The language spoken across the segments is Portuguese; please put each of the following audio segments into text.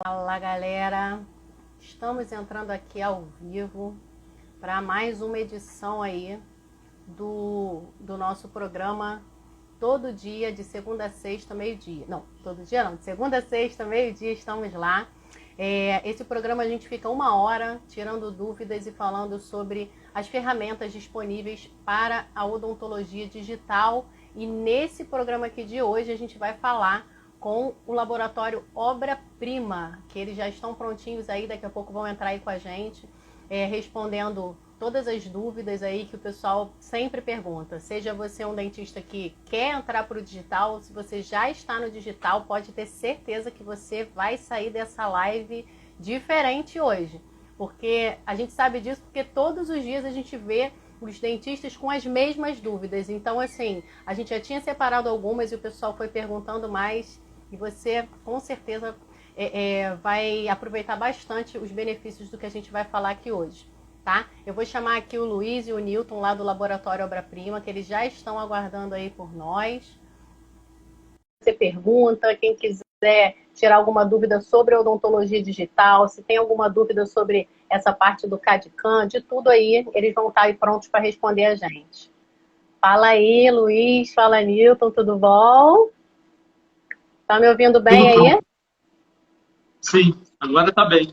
Fala galera, estamos entrando aqui ao vivo para mais uma edição aí do nosso programa todo dia, de segunda a sexta, meio-dia. Não, todo dia não, de segunda a sexta, meio-dia, estamos lá. Esse programa a gente fica 1 hora tirando dúvidas e falando sobre as ferramentas disponíveis para a odontologia digital. E nesse programa aqui de hoje a gente vai falar com o laboratório Obra Prima, que eles já estão prontinhos aí, daqui a pouco vão entrar aí com a gente, respondendo todas as dúvidas aí que o pessoal sempre pergunta. Seja você um dentista que quer entrar para o digital, se você já está no digital, pode ter certeza que você vai sair dessa live diferente hoje. Porque a gente sabe disso porque todos os dias a gente vê os dentistas com as mesmas dúvidas. Então, assim, a gente já tinha separado algumas e o pessoal foi perguntando mais. E você, com certeza, vai aproveitar bastante os benefícios do que a gente vai falar aqui hoje, tá? Eu vou chamar aqui o Luiz e o Newton lá do Laboratório Obra Prima, que eles já estão aguardando aí por nós. Você pergunta, quem quiser tirar alguma dúvida sobre odontologia digital, se tem alguma dúvida sobre essa parte do CAD/CAM, de tudo aí, eles vão estar aí prontos para responder a gente. Fala aí, Luiz, fala Newton, tudo bom? Tá me ouvindo bem Tudo aí? pronto. Sim, agora tá bem.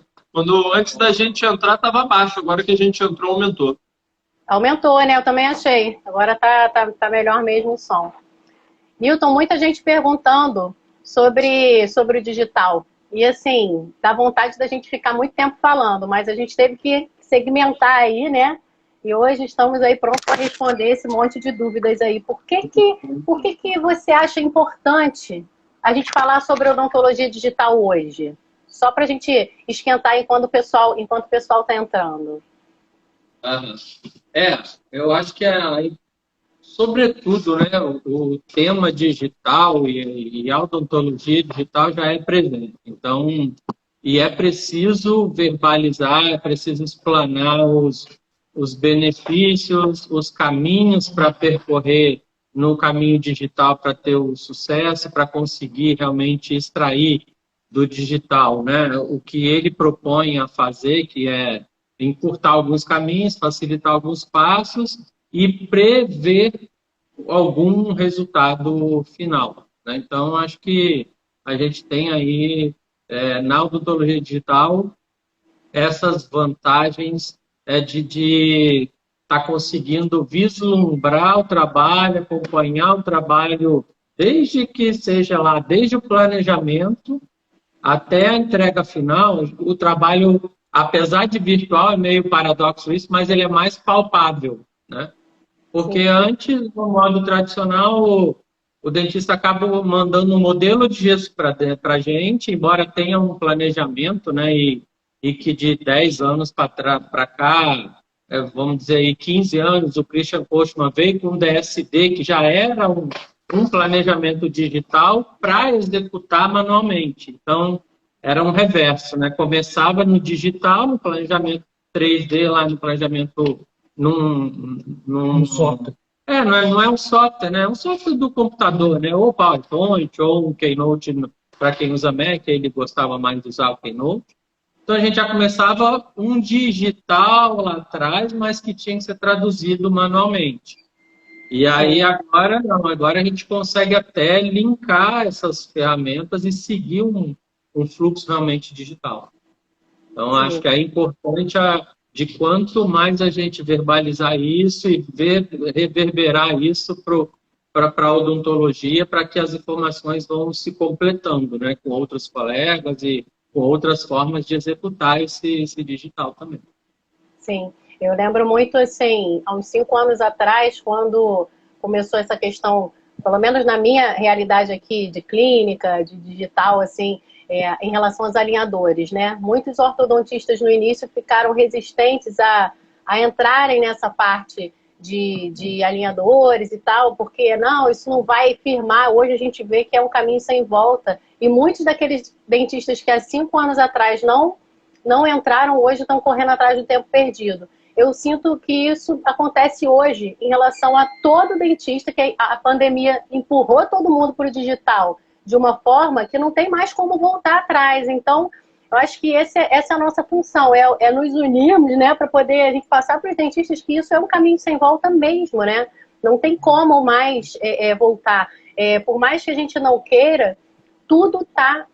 Antes da gente entrar estava baixo, agora que a gente entrou aumentou. Aumentou, né? Eu também achei. Agora tá melhor mesmo o som. Newton, muita gente perguntando sobre o digital. E assim, dá vontade da gente ficar muito tempo falando, mas a gente teve que segmentar aí, né? E hoje estamos aí prontos para responder esse monte de dúvidas aí. Por que que você acha importante a gente falar sobre odontologia digital hoje? Só para a gente esquentar enquanto o pessoal está entrando. Aham. É, eu acho que sobretudo, né, o tema digital e a odontologia digital já é presente. Então, e é preciso verbalizar, é preciso explanar os benefícios, os caminhos para percorrer no caminho digital para ter o sucesso, para conseguir realmente extrair do digital, né, o que ele propõe a fazer, que é encurtar alguns caminhos, facilitar alguns passos e prever algum resultado final, né? Então, acho que a gente tem aí, na odontologia digital, essas vantagens de estar conseguindo vislumbrar o trabalho, acompanhar o trabalho, desde que seja lá, desde o planejamento até a entrega final, o trabalho, apesar de virtual, é meio paradoxo isso, mas ele é mais palpável, né? Porque Sim. antes, no modo tradicional, o dentista acaba mandando um modelo de gesso para a gente, embora tenha um planejamento, né? E que de 10 anos para cá, vamos dizer aí 15 anos, o Christian Postman veio com um DSD, que já era um planejamento digital para executar manualmente. Então, era um reverso, né? Começava no digital, no planejamento 3D, lá no planejamento num software. Não é um software, né? É um software do computador, né? Ou PowerPoint, ou o Keynote, para quem usa Mac, ele gostava mais de usar o Keynote. Então a gente já começava um digital lá atrás, mas que tinha que ser traduzido manualmente. E aí Sim. agora não, agora a gente consegue até linkar essas ferramentas e seguir um fluxo realmente digital. Então, acho Sim. que é importante de quanto mais a gente verbalizar isso e reverberar isso para a odontologia, para que as informações vão se completando, né, com outros colegas e com outras formas de executar esse digital também. Sim, eu lembro muito assim, há uns 5 anos atrás, quando começou essa questão, pelo menos na minha realidade aqui de clínica, de digital, assim, em relação aos alinhadores, né? Muitos ortodontistas no início ficaram resistentes a entrarem nessa parte de alinhadores e tal, porque não, isso não vai firmar. Hoje a gente vê que é um caminho sem volta. E muitos daqueles dentistas que há 5 anos atrás não entraram hoje, estão correndo atrás do tempo perdido. Eu sinto que isso acontece hoje em relação a todo dentista, que a pandemia empurrou todo mundo para o digital de uma forma que não tem mais como voltar atrás. Então, Eu acho que essa é a nossa função, é nos unirmos, né, para poder a gente passar para os dentistas que isso é um caminho sem volta mesmo, né? Não tem como mais voltar. Por mais que a gente não queira, tudo está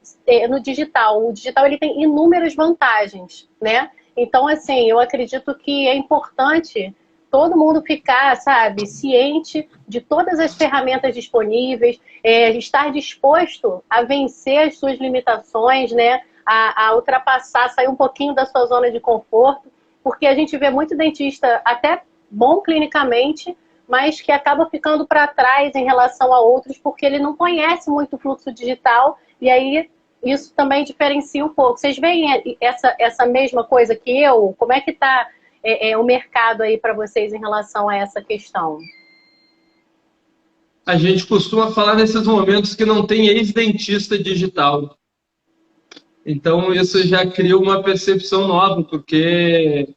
no digital. O digital ele tem inúmeras vantagens, né? Então, assim, eu acredito que é importante todo mundo ficar, sabe, ciente de todas as ferramentas disponíveis, estar disposto a vencer as suas limitações, né? A ultrapassar, sair um pouquinho da sua zona de conforto, porque a gente vê muito dentista até bom clinicamente, mas que acaba ficando para trás em relação a outros, porque ele não conhece muito o fluxo digital, e aí isso também diferencia um pouco. Vocês veem essa mesma coisa que eu? Como é que está o mercado aí para vocês em relação a essa questão? A gente costuma falar nesses momentos que não tem ex-dentista digital. Então, isso já cria uma percepção nova, porque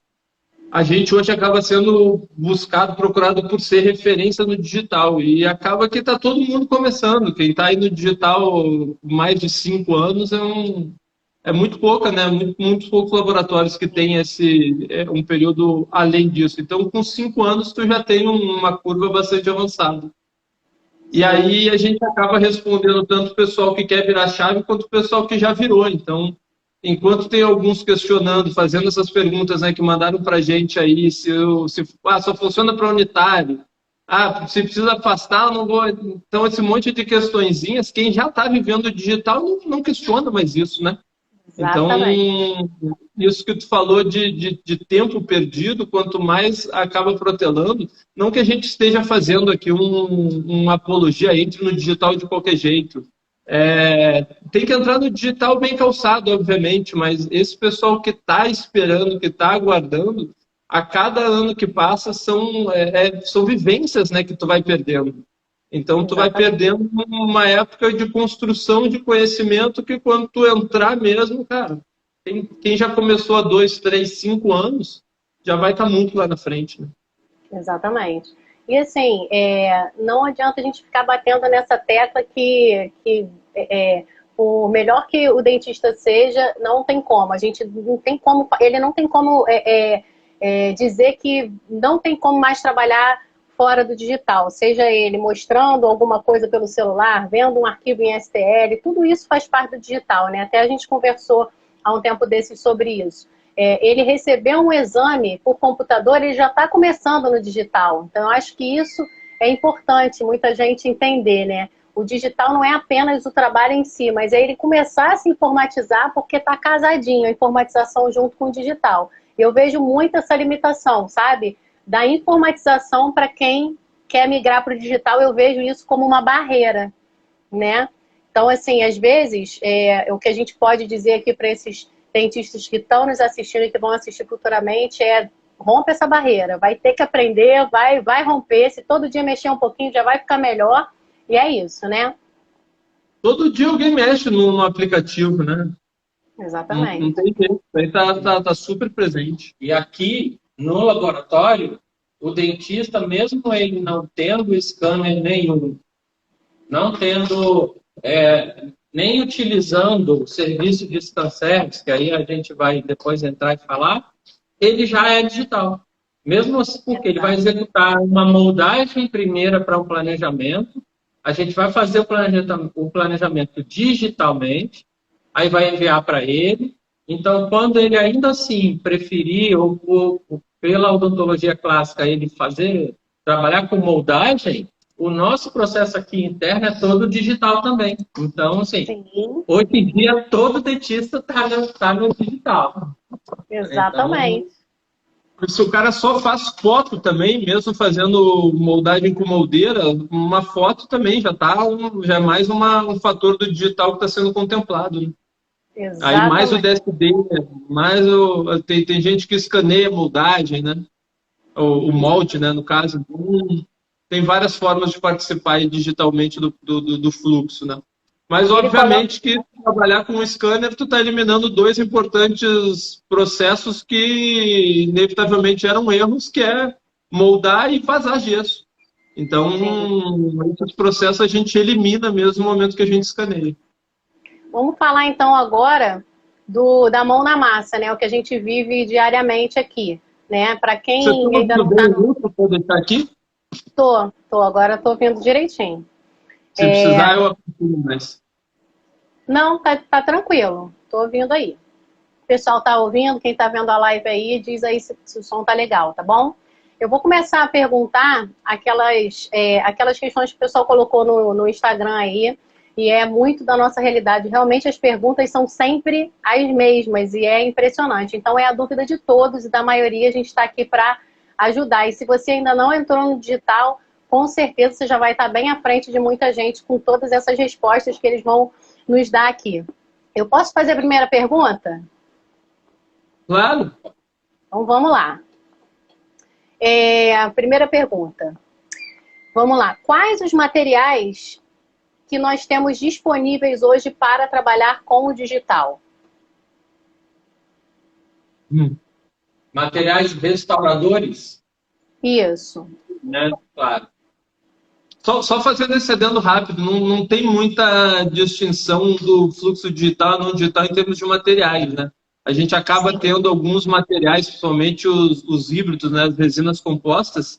a gente hoje acaba sendo buscado, procurado por ser referência no digital. E acaba que está todo mundo começando. Quem está aí no digital mais de 5 anos é muito pouca, né? Muito poucos laboratórios que têm um período além disso. Então, com 5 anos, tu já tem uma curva bastante avançada. E aí a gente acaba respondendo tanto o pessoal que quer virar chave quanto o pessoal que já virou. Então, enquanto tem alguns questionando, fazendo essas perguntas, né, que mandaram para a gente aí, só funciona para unitário, se precisa afastar, eu não vou. Então, esse monte de questõezinhas, quem já está vivendo o digital não questiona mais isso, né? Exatamente. Então, isso que tu falou de tempo perdido, quanto mais acaba protelando, não que a gente esteja fazendo aqui uma apologia, entre no digital de qualquer jeito. Tem que entrar no digital bem calçado, obviamente, mas esse pessoal que está esperando, que está aguardando, a cada ano que passa são vivências, né, que tu vai perdendo. Então, tu vai perdendo uma época de construção de conhecimento que quando tu entrar mesmo, cara, quem já começou há 2, 3, 5 anos, já vai estar muito lá na frente, né? Exatamente. E assim, não adianta a gente ficar batendo nessa tecla que por melhor que o dentista seja, não tem como. A gente não tem como, ele não tem como dizer que não tem como mais trabalhar fora do digital, seja ele mostrando alguma coisa pelo celular, vendo um arquivo em STL, tudo isso faz parte do digital, né? Até a gente conversou há um tempo desses sobre isso. Ele recebeu um exame por computador, ele já está começando no digital. Então, eu acho que isso é importante muita gente entender, né? O digital não é apenas o trabalho em si, mas é ele começar a se informatizar porque está casadinho, a informatização junto com o digital. Eu vejo muito essa limitação, sabe? Da informatização para quem quer migrar para o digital, eu vejo isso como uma barreira, né? Então, assim, às vezes, o que a gente pode dizer aqui para esses dentistas que estão nos assistindo e que vão assistir futuramente rompe essa barreira, vai ter que aprender, vai romper, se todo dia mexer um pouquinho já vai ficar melhor, e é isso, né? Todo dia alguém mexe no aplicativo, né? Exatamente. Não tem jeito, aí tá super presente. E aqui, no laboratório, o dentista, mesmo ele não tendo scanner nenhum, não tendo, nem utilizando o serviço de scan service, que aí a gente vai depois entrar e falar, ele já é digital. Mesmo assim, porque ele vai executar uma moldagem primeira para um planejamento, a gente vai fazer o planejamento digitalmente, aí vai enviar para ele. Então, quando ele ainda assim preferir, ou pela odontologia clássica, ele trabalhar com moldagem, o nosso processo aqui interno é todo digital também. Então, assim, hoje em dia, todo dentista está no digital. Exatamente. Então, se o cara só faz foto também, mesmo fazendo moldagem com moldeira, uma foto também já é mais um fator do digital que está sendo contemplado, né? Exatamente. Aí mais o DSD, tem gente que escaneia a moldagem, né? O molde, né, no caso. Tem várias formas de participar aí digitalmente do fluxo, né? Mas, obviamente, que trabalhar com o scanner, tu está eliminando 2 importantes processos que, inevitavelmente, eram erros, que é moldar e vazar gesso. Então, esses processos a gente elimina mesmo no momento que a gente escaneia. Vamos falar, então, agora da mão na massa, né? O que a gente vive diariamente aqui, né? Para quem Você está ainda não ouvindo está bem, Lúcio, para deixar aqui? agora estou ouvindo direitinho. Se precisar, eu acompanho mais. Não, tá tranquilo, estou ouvindo aí. O pessoal tá ouvindo, quem tá vendo a live aí, diz aí se o som tá legal, tá bom? Eu vou começar a perguntar aquelas questões que o pessoal colocou no Instagram aí, e é muito da nossa realidade. Realmente as perguntas são sempre as mesmas, e é impressionante. Então é a dúvida de todos e da maioria, a gente está aqui para ajudar. E se você ainda não entrou no digital, com certeza você já vai estar bem à frente de muita gente com todas essas respostas que eles vão nos dar aqui. Eu posso fazer a primeira pergunta? Claro. Então vamos lá. A primeira pergunta. Vamos lá. Quais os materiais que nós temos disponíveis hoje para trabalhar com o digital? Materiais restauradores? Isso. Né? Claro. Só fazendo esse adendo rápido, não tem muita distinção do fluxo digital e não digital em termos de materiais, né? A gente acaba tendo alguns materiais, principalmente os híbridos, né, as resinas compostas,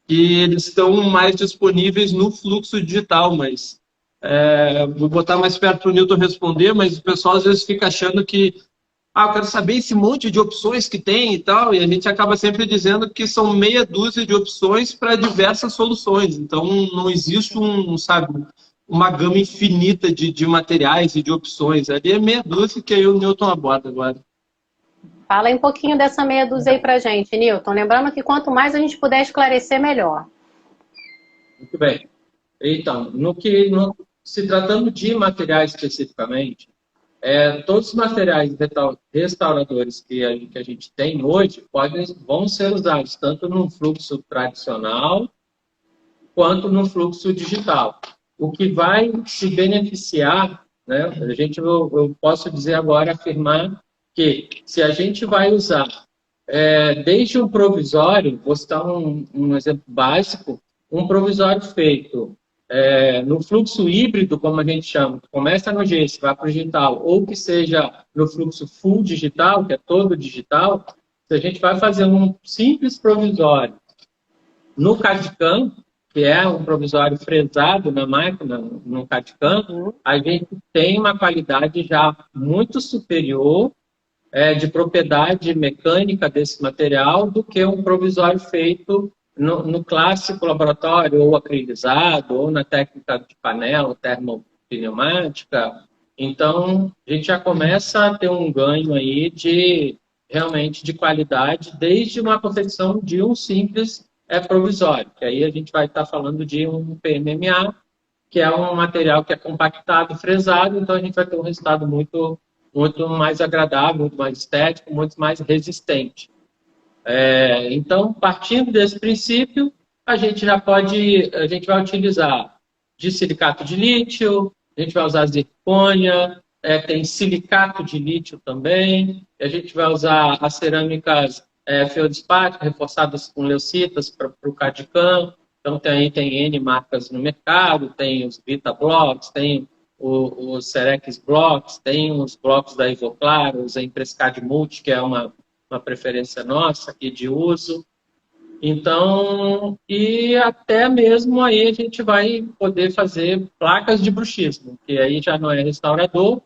que eles estão mais disponíveis no fluxo digital, mas vou botar mais perto para o Newton responder, mas o pessoal às vezes fica achando que eu quero saber esse monte de opções que tem e tal, e a gente acaba sempre dizendo que são meia dúzia de opções para diversas soluções. Então, não existe uma gama infinita de materiais e de opções. Ali é meia dúzia que aí o Newton aborda agora. Fala aí um pouquinho dessa meia dúzia aí pra gente, Newton. Lembrando que quanto mais a gente puder esclarecer, melhor. Muito bem. Então, se tratando de materiais especificamente, todos os materiais restauradores que a gente tem hoje vão ser usados tanto no fluxo tradicional quanto no fluxo digital. O que vai se beneficiar, né, eu posso dizer agora, afirmar que se a gente vai usar desde um provisório, vou citar um exemplo básico, um provisório feito no fluxo híbrido, como a gente chama, que começa no gesso, vai para o digital, ou que seja no fluxo full digital, que é todo digital, se a gente vai fazer um simples provisório no CAD/CAM, que é um provisório fresado na máquina, no CAD/CAM, a gente tem uma qualidade já muito superior de propriedade mecânica desse material do que um provisório feito no clássico laboratório, ou acrilizado, ou na técnica de panela, termopneumática. Então, a gente já começa a ter um ganho aí realmente de qualidade, desde uma confecção de um simples provisório, que aí a gente vai estar falando de um PMMA, que é um material que é compactado, fresado, então a gente vai ter um resultado muito mais agradável, muito mais estético, muito mais resistente. Então, partindo desse princípio, a gente vai utilizar de silicato de lítio, a gente vai usar zircônia, tem silicato de lítio também, a gente vai usar as cerâmicas feldspáticas reforçadas com leucitas para o CAD/CAM. Então, tem N marcas no mercado, tem os Vita Blocks, tem os Cerex Blocks, tem os blocos da Ivoclar, os Emprescad Multi, que é uma preferência nossa aqui de uso. Então, e até mesmo aí a gente vai poder fazer placas de bruxismo, que aí já não é restaurador,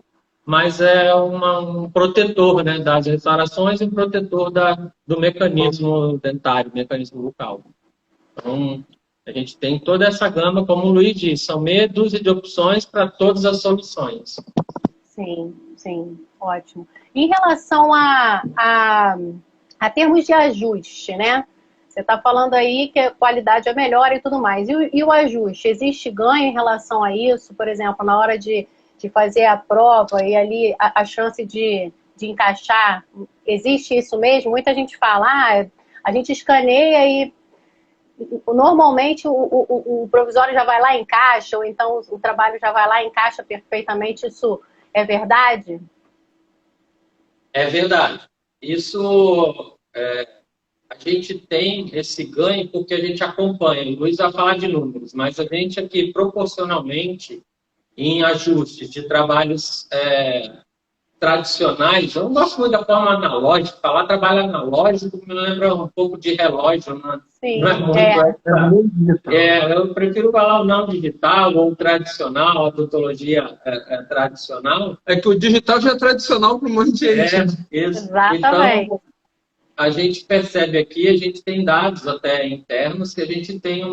mas é um protetor, né, das restaurações e um protetor do mecanismo dentário, mecanismo bucal. Então, a gente tem toda essa gama, como o Luiz disse, são meia dúzia de opções para todas as soluções. Sim, ótimo. Em relação a termos de ajuste, né? Você está falando aí que a qualidade é melhor e tudo mais. E o ajuste? Existe ganho em relação a isso? Por exemplo, na hora de fazer a prova e ali a chance de encaixar, existe isso mesmo? Muita gente fala, a gente escaneia e normalmente o provisório já vai lá e encaixa, ou então o trabalho já vai lá e encaixa perfeitamente. Isso é verdade? É verdade. Isso, a gente tem esse ganho porque a gente acompanha. O Luiz vai falar de números, mas a gente aqui, proporcionalmente, em ajustes de trabalhos tradicionais. Eu não gosto muito da forma analógica. Falar trabalho analógico me lembra um pouco de relógio, não, Sim, não é muito. Eu prefiro falar o não digital ou tradicional, a odontologia tradicional. É que o digital já é tradicional para um monte de gente. Isso. exatamente. Então, a gente percebe aqui, a gente tem dados até internos, que a gente tem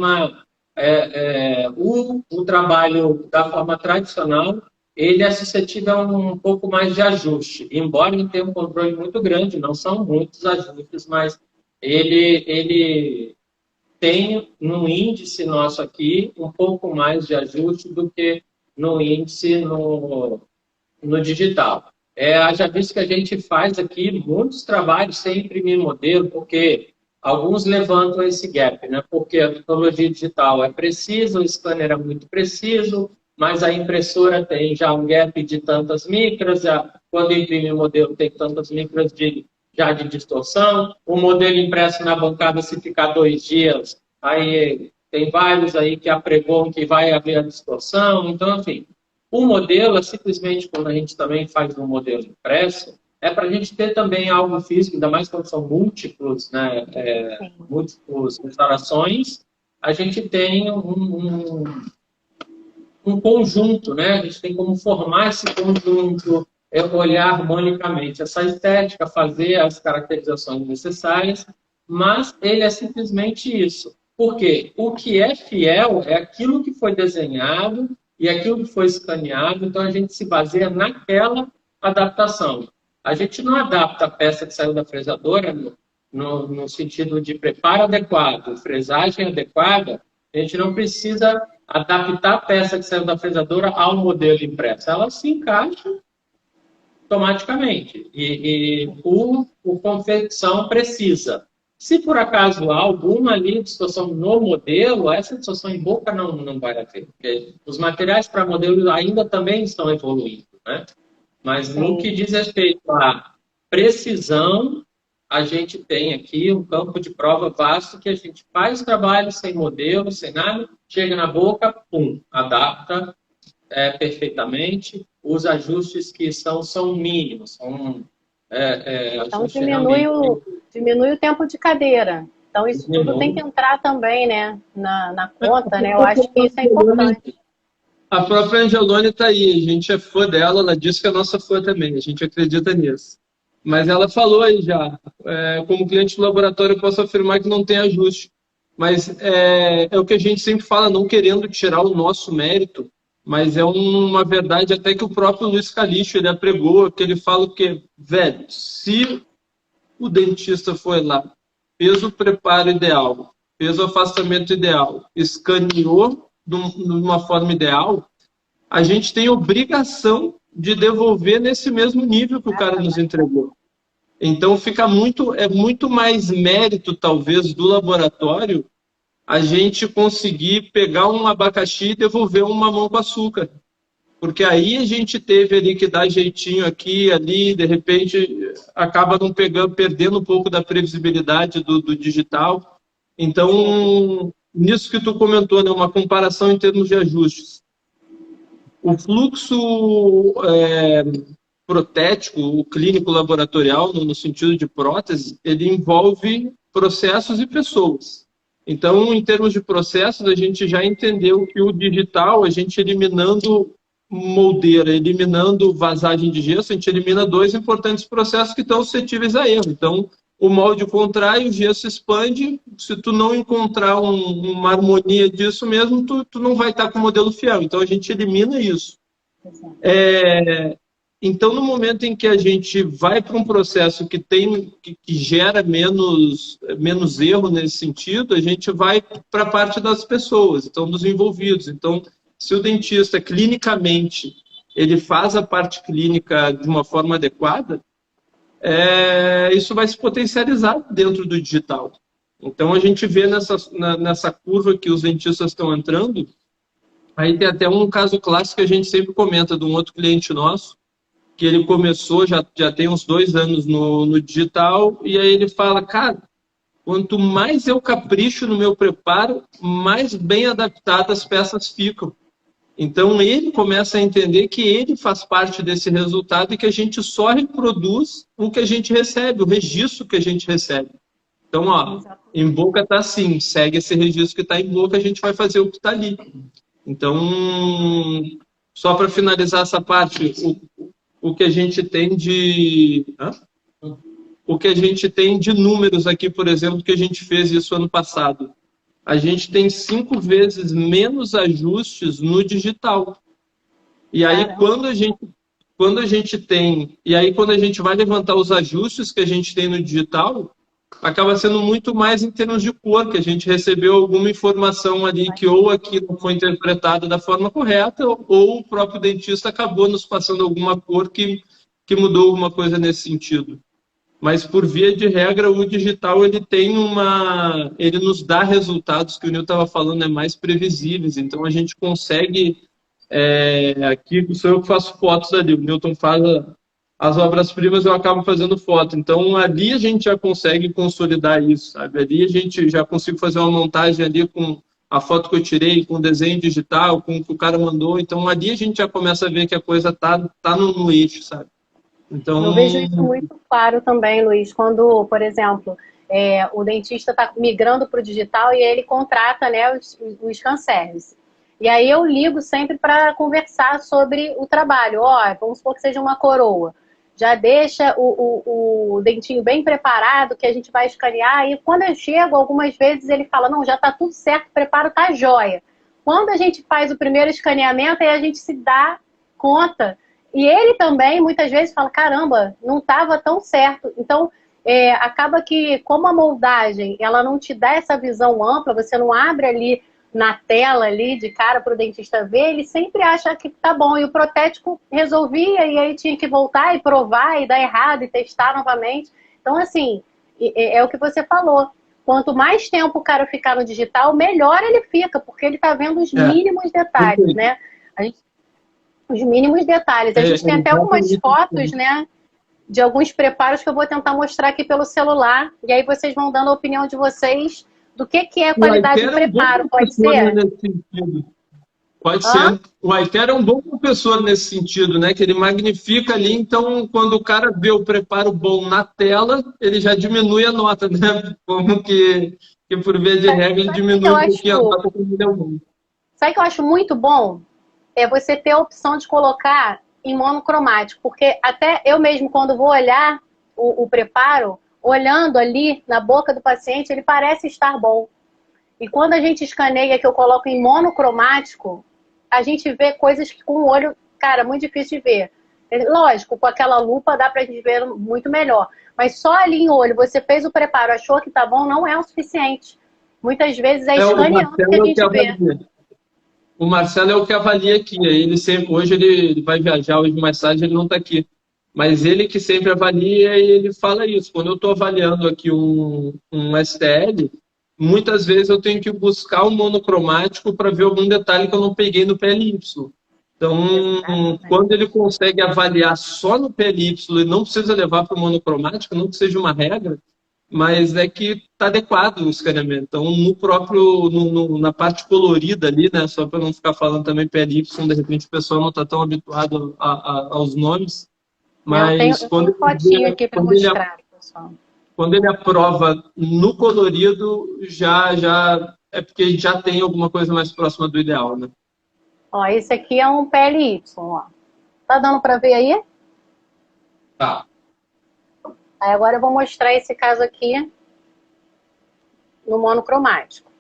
o trabalho da forma tradicional, ele é suscetível a um pouco mais de ajuste, embora ele tenha um controle muito grande, não são muitos ajustes, mas ele tem no índice nosso aqui um pouco mais de ajuste do que no índice no digital. Haja visto que a gente faz aqui muitos trabalhos sem imprimir modelo, porque alguns levantam esse gap, né? Porque a tecnologia digital é precisa, o scanner é muito preciso, mas a impressora tem já um gap de tantas micras, quando imprime o modelo tem tantas micras já de distorção, o modelo impresso na bancada, se ficar 2 dias, aí tem vários aí que apregoam que vai haver a distorção, então, enfim. O modelo é simplesmente, quando a gente também faz um modelo impresso, é para a gente ter também algo físico, ainda mais quando são múltiplos, né, múltiplas restaurações, a gente tem um conjunto, né? A gente tem como formar esse conjunto, olhar harmonicamente essa estética, fazer as caracterizações necessárias, mas ele é simplesmente isso. Por quê? O que é fiel é aquilo que foi desenhado e aquilo que foi escaneado, então a gente se baseia naquela adaptação. A gente não adapta a peça que saiu da fresadora no sentido de preparo adequado, fresagem adequada, a gente não precisa adaptar a peça que saiu da fresadora ao modelo impresso. Ela se encaixa automaticamente. O confecção precisa. Se por acaso há alguma ali distorção no modelo, essa distorção em boca não vai haver. Porque os materiais para modelo ainda também estão evoluindo, né? Mas no que diz respeito à precisão, a gente tem aqui um campo de prova vasto que a gente faz trabalho sem modelo, sem nada, chega na boca, pum, adapta perfeitamente. Os ajustes que são mínimos, Então diminui o tempo de cadeira. Então isso tudo tem que entrar também, né, na conta, né? Eu acho que isso é importante. A própria Angelone está aí, a gente é fã dela, ela disse que é nossa fã também, a gente acredita nisso. Mas ela falou aí já, como cliente do laboratório eu posso afirmar que não tem ajuste. Mas é o que a gente sempre fala, não querendo tirar o nosso mérito, mas é uma verdade até que o próprio Luiz Calixto, ele apregou, que ele fala que, velho, se o dentista foi lá, fez o preparo ideal, fez o afastamento ideal, escaneou de uma forma ideal, a gente tem obrigação de devolver nesse mesmo nível que o cara nos entregou. Então fica muito mais mérito, talvez, do laboratório a gente conseguir pegar um abacaxi e devolver um mamão com açúcar. Porque aí a gente teve ali que dar jeitinho aqui, ali, de repente acaba não perdendo um pouco da previsibilidade do digital. Então, nisso que tu comentou, né, uma comparação em termos de ajustes. O fluxo protético, o clínico laboratorial, no sentido de prótese, ele envolve processos e pessoas. Então, em termos de processos, a gente já entendeu que o digital, a gente eliminando moldeira, eliminando vazagem de gesso, a gente elimina 2 importantes processos que estão suscetíveis a erro. Então, o molde contrai, o gesso expande. Se tu não encontrar uma harmonia disso mesmo, tu não vai estar com o modelo fiel. Então, a gente elimina isso. Então, no momento em que a gente vai para um processo que gera menos erro nesse sentido, a gente vai para a parte das pessoas, então dos envolvidos. Então, se o dentista, clinicamente, ele faz a parte clínica de uma forma adequada, isso vai se potencializar dentro do digital. Então, a gente vê nessa curva que os dentistas estão entrando, aí tem até um caso clássico que a gente sempre comenta de um outro cliente nosso, que ele começou, já tem uns 2 anos no digital, e aí ele fala, cara, quanto mais eu capricho no meu preparo, mais bem adaptadas as peças ficam. Então, ele começa a entender que ele faz parte desse resultado e que a gente só reproduz o que a gente recebe, o registro que a gente recebe. Então, ó, em boca está assim, segue esse registro que está em boca, a gente vai fazer o que está ali. Então, só para finalizar essa parte, o que a gente tem de... O que a gente tem de números aqui, por exemplo, que a gente fez isso ano passado. A gente tem 5 vezes menos ajustes no digital. E aí, quando a gente tem... E aí, quando a gente vai levantar os ajustes que a gente tem no digital, acaba sendo muito mais em termos de cor, que a gente recebeu alguma informação ali que ou aqui não foi interpretada da forma correta, ou o próprio dentista acabou nos passando alguma cor que mudou alguma coisa nesse sentido. Mas, por via de regra, o digital ele nos dá resultados que o Nil estava falando, mais previsíveis. Então, a gente consegue... aqui sou eu que faço fotos ali. O Newton faz as obras-primas, eu acabo fazendo foto. Então, ali a gente já consegue consolidar isso, sabe? Ali a gente já consigo fazer uma montagem ali com a foto que eu tirei, com o desenho digital, com o que o cara mandou. Então, ali a gente já começa a ver que a coisa tá no eixo, sabe? Então... Eu vejo isso muito claro também, Luiz, quando, por exemplo, o dentista está migrando para o digital e ele contrata, né, o scan service. E aí eu ligo sempre para conversar sobre o trabalho. Vamos supor que seja uma coroa. Já deixa o dentinho bem preparado, que a gente vai escanear. E quando eu chego, algumas vezes ele fala, não, já está tudo certo, o preparo está jóia. Quando a gente faz o primeiro escaneamento, aí a gente se dá conta. E ele também, muitas vezes, fala, caramba, não estava tão certo. Então, acaba que, como a moldagem, ela não te dá essa visão ampla, você não abre ali na tela, ali, de cara para o dentista ver, ele sempre acha que tá bom. E o protético resolvia, e aí tinha que voltar e provar, e dar errado, e testar novamente. Então, assim, é o que você falou. Quanto mais tempo o cara ficar no digital, melhor ele fica, porque ele tá vendo os mínimos detalhes, né? Os mínimos detalhes. A gente tem até algumas fotos, né, de alguns preparos que eu vou tentar mostrar aqui pelo celular. E aí vocês vão dando a opinião de vocês do que é a qualidade do preparo. Pode ser? Pode ser. O Aiter é um bom professor nesse sentido, né? Que ele magnifica ali. Então, quando o cara vê o preparo bom na tela, ele já diminui a nota, né? Como que por via de regra, ele diminui um pouquinho a nota quando ele é bom. Sabe o que eu acho muito bom? É você ter a opção de colocar em monocromático, porque até eu mesmo, quando vou olhar o preparo, olhando ali na boca do paciente, ele parece estar bom. E quando a gente escaneia, que eu coloco em monocromático, a gente vê coisas que com o olho, cara, muito difícil de ver. Lógico, com aquela lupa dá pra gente ver muito melhor. Mas só ali em olho, você fez o preparo, achou que tá bom, não é o suficiente. Muitas vezes é escaneando que a gente vê. O Marcelo é o que avalia aqui. Hoje ele vai viajar, hoje mais tarde ele não está aqui. Mas ele que sempre avalia e ele fala isso. Quando eu estou avaliando aqui um STL, muitas vezes eu tenho que buscar um monocromático para ver algum detalhe que eu não peguei no PLY. Então, quando ele consegue avaliar só no PLY e não precisa levar para o monocromático, não que seja uma regra, mas é que está adequado o escaneamento. Então, na parte colorida ali, né, só para não ficar falando também PLY, de repente o pessoal não está tão habituado aos nomes, mas quando ele aprova no colorido, já é porque já tem alguma coisa mais próxima do ideal, né? Ó, esse aqui é um PLY, ó. Tá dando para ver aí? Tá. Aí agora eu vou mostrar esse caso aqui no monocromático.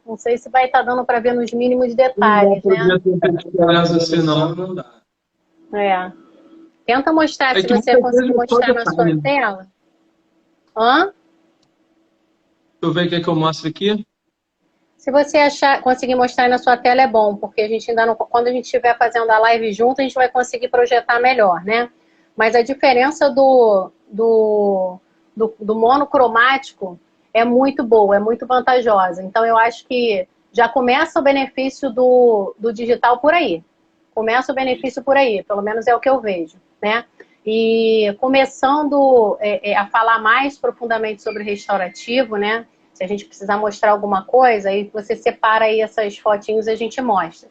Não sei se vai estar dando para ver nos mínimos detalhes, né? Não dá. Tenta mostrar se você conseguir mostrar na sua tela. Deixa eu ver o que é que eu mostro aqui. Se você conseguir mostrar na sua tela é bom, porque a gente ainda não, quando a gente estiver fazendo a live junto, a gente vai conseguir projetar melhor, né? Mas a diferença do monocromático é muito boa, é muito vantajosa. Então eu acho que já começa o benefício do digital por aí. Começa o benefício por aí, pelo menos é o que eu vejo, né? E começando a falar mais profundamente sobre o restaurativo, né? Se a gente precisar mostrar alguma coisa, aí você separa aí essas fotinhos e a gente mostra.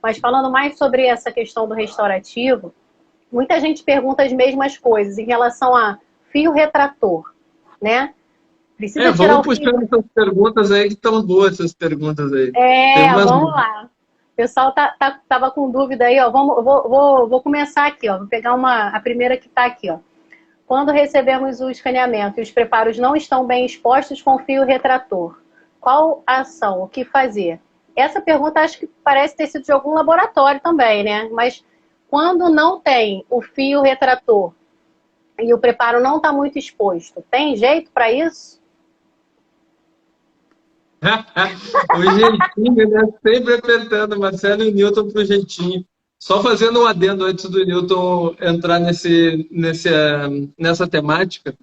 Mas falando mais sobre essa questão do restaurativo, muita gente pergunta as mesmas coisas em relação a fio retrator, né? Precisa tirar vamos puxar essas perguntas aí que estão boas, essas perguntas aí. Vamos lá. O pessoal tava com dúvida aí, ó. Vou começar aqui, ó. Vou pegar a primeira que está aqui, ó. Quando recebemos o escaneamento e os preparos não estão bem expostos com o fio retrator, qual a ação? O que fazer? Essa pergunta acho que parece ter sido de algum laboratório também, né? Mas quando não tem o fio retrator e o preparo não está muito exposto, tem jeito para isso? O jeitinho, né? Sempre apertando Marcelo e o Newton pro jeitinho. Só fazendo um adendo antes do Newton entrar nessa temática,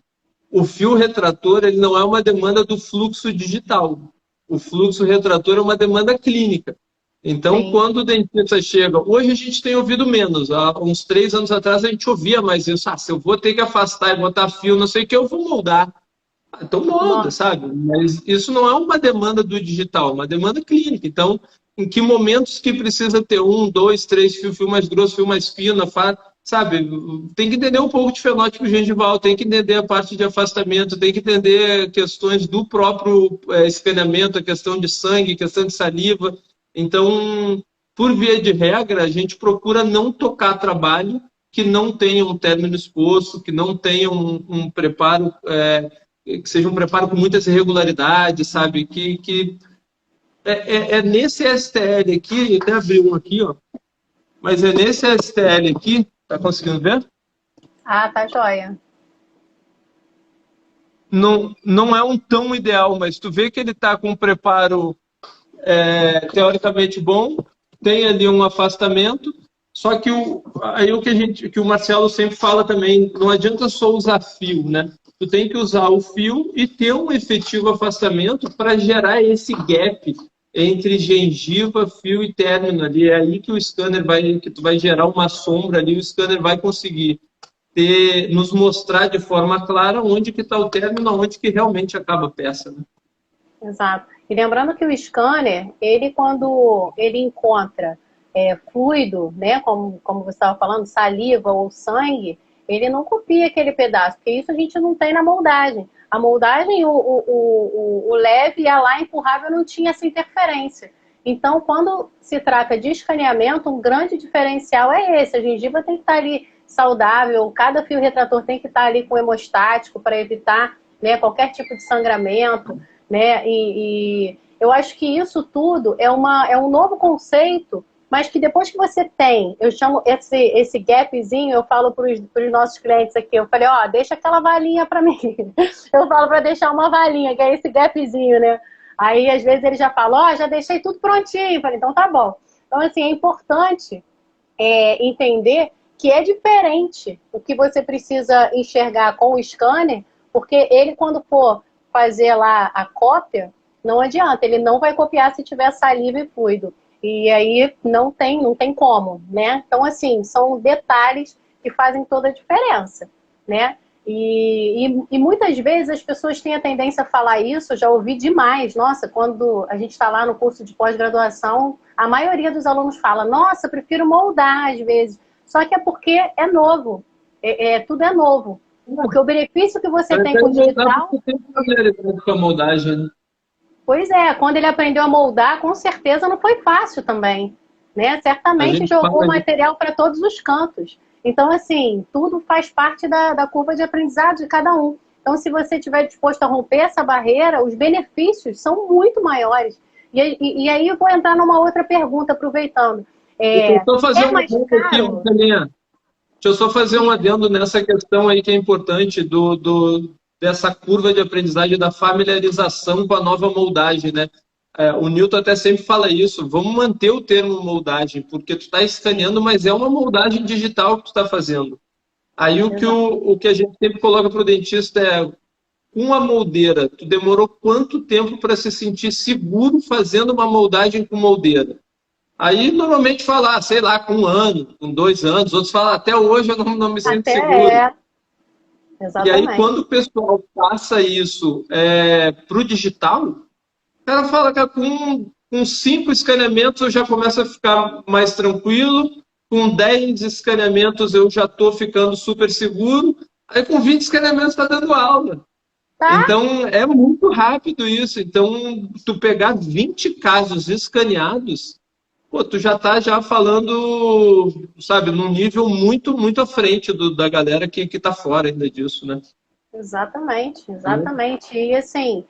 o fio retrator ele não é uma demanda do fluxo digital. O fluxo retrator é uma demanda clínica. Então, Sim. Quando o dentista chega... Hoje a gente tem ouvido menos. Há uns 3 anos atrás a gente ouvia mais isso. Se eu vou ter que afastar e botar fio, não sei o que, eu vou moldar. Então molda, sabe? Mas isso não é uma demanda do digital, é uma demanda clínica. Então, em que momentos que precisa ter 1, 2, 3 fio mais grosso, fio mais fino, sabe? Tem que entender um pouco de fenótipo gengival, tem que entender a parte de afastamento, tem que entender questões do próprio escaneamento, a questão de sangue, questão de saliva. Então, por via de regra, a gente procura não tocar trabalho que não tenha um término exposto, que não tenha um preparo... que seja um preparo com muitas irregularidades, sabe? Que nesse STL aqui, até abri um aqui, ó. Mas é nesse STL aqui, tá conseguindo ver? Ah, tá joia. Não é um tão ideal, mas tu vê que ele tá com um preparo teoricamente bom, tem ali um afastamento, só que aí o que o Marcelo sempre fala também, não adianta só usar fio, né? Tu tem que usar o fio e ter um efetivo afastamento para gerar esse gap entre gengiva, fio e término ali. É aí que o scanner que tu vai gerar uma sombra ali, o scanner vai conseguir nos mostrar de forma clara onde que está o término, onde que realmente acaba a peça, né? Exato. E lembrando que o scanner, ele quando ele encontra fluido, né, como você estava falando, saliva ou sangue, ele não copia aquele pedaço, porque isso a gente não tem na moldagem. A moldagem, o leve ia lá, empurrava, não tinha essa interferência. Então, quando se trata de escaneamento, um grande diferencial é esse. A gengiva tem que estar ali saudável, cada fio retrator tem que estar ali com hemostático para evitar, né, qualquer tipo de sangramento, né? E eu acho que isso tudo é um novo conceito, mas que depois que você tem, eu chamo esse gapzinho, eu falo para os nossos clientes aqui, eu falei, ó, deixa aquela valinha para mim. Eu falo para deixar uma valinha, que é esse gapzinho, né? Aí, às vezes, ele já fala, ó, já deixei tudo prontinho. Eu falei, então tá bom. Então, assim, é importante entender que é diferente o que você precisa enxergar com o scanner, porque ele, quando for fazer lá a cópia, não adianta, ele não vai copiar se tiver saliva e fluido. E aí não tem como, né? Então, assim, são detalhes que fazem toda a diferença, né? E muitas vezes as pessoas têm a tendência a falar isso, eu já ouvi demais. Nossa, quando a gente está lá no curso de pós-graduação, a maioria dos alunos fala, nossa, eu prefiro moldar às vezes. Só que é porque é novo, tudo é novo. Porque o benefício que você tem com o digital... Com a moldagem, né? Pois é, quando ele aprendeu a moldar, com certeza não foi fácil também, né? Certamente jogou material para todos os cantos. Então, assim, tudo faz parte da curva de aprendizado de cada um. Então, se você estiver disposto a romper essa barreira, os benefícios são muito maiores. E aí eu vou entrar numa outra pergunta, aproveitando. Deixa eu só fazer um adendo nessa questão aí que é importante dessa curva de aprendizagem, da familiarização com a nova moldagem, né? O Newton até sempre fala isso, vamos manter o termo moldagem, porque tu está escaneando, mas é uma moldagem digital que tu está fazendo. Aí o que a gente sempre coloca para o dentista é, com a moldeira, tu demorou quanto tempo para se sentir seguro fazendo uma moldagem com moldeira? Aí normalmente fala, sei lá, com 1 ano, com 2 anos, outros falam, até hoje eu não me sinto seguro. E aí, Exatamente. quando o pessoal passa isso para o digital, o cara fala que com 5 escaneamentos eu já começo a ficar mais tranquilo, com 10 escaneamentos eu já estou ficando super seguro, aí com 20 escaneamentos está dando aula. Tá? Então, é muito rápido isso. Então, tu pegar 20 casos escaneados, pô, tu já falando, sabe, num nível muito, muito à frente da galera que tá fora ainda disso, né? Exatamente, exatamente. E assim,